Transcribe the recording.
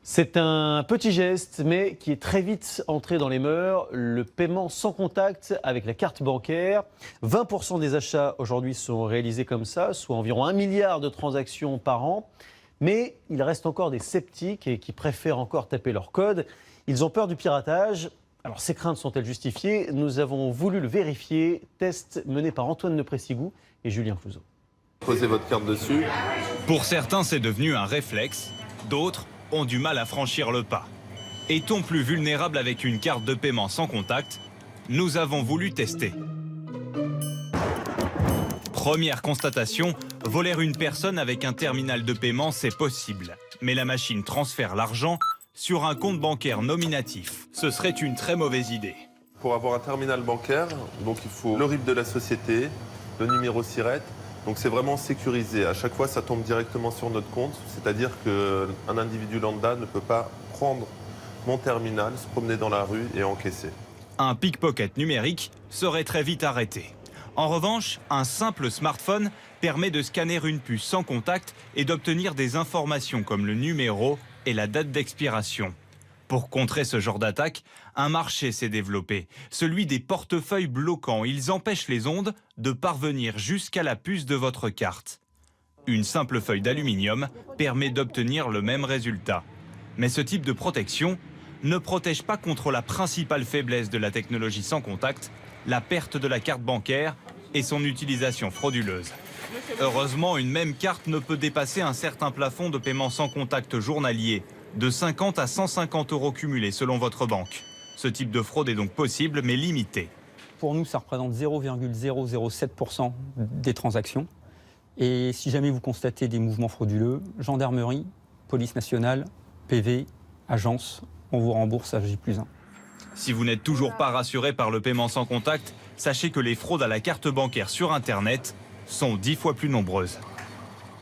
C'est un petit geste, mais qui est très vite entré dans les mœurs, le paiement sans contact avec la carte bancaire. 20% des achats aujourd'hui sont réalisés comme ça, soit environ 1 milliard de transactions par an. Mais il reste encore des sceptiques et qui préfèrent encore taper leur code. Ils ont peur du piratage. Alors ces craintes sont-elles justifiées? Nous avons voulu le vérifier. Test mené par Antoine Lepressigou et Julien Clouzot. Posez votre carte dessus. Pour certains, c'est devenu un réflexe. D'autres ont du mal à franchir le pas. Est-on plus vulnérable avec une carte de paiement sans contact? Nous avons voulu tester. Première constatation, voler une personne avec un terminal de paiement, c'est possible. Mais la machine transfère l'argent sur un compte bancaire nominatif. Ce serait une très mauvaise idée. Pour avoir un terminal bancaire, donc il faut le RIB de la société, le numéro SIRET. Donc c'est vraiment sécurisé. À chaque fois, ça tombe directement sur notre compte. C'est-à-dire qu'un individu lambda ne peut pas prendre mon terminal, se promener dans la rue et encaisser. Un pickpocket numérique serait très vite arrêté. En revanche, un simple smartphone permet de scanner une puce sans contact et d'obtenir des informations comme le numéro et la date d'expiration. Pour contrer ce genre d'attaque, un marché s'est développé, celui des portefeuilles bloquants. Ils empêchent les ondes de parvenir jusqu'à la puce de votre carte. Une simple feuille d'aluminium permet d'obtenir le même résultat. Mais ce type de protection ne protège pas contre la principale faiblesse de la technologie sans contact, la perte de la carte bancaire et son utilisation frauduleuse. Heureusement, une même carte ne peut dépasser un certain plafond de paiement sans contact journalier, de 50 à 150 € cumulés selon votre banque. Ce type de fraude est donc possible, mais limité. Pour nous, ça représente 0,007% des transactions. Et si jamais vous constatez des mouvements frauduleux, gendarmerie, police nationale, PV, agence, on vous rembourse à J+1. Si vous n'êtes toujours pas rassuré par le paiement sans contact, sachez que les fraudes à la carte bancaire sur Internet sont 10 fois plus nombreuses.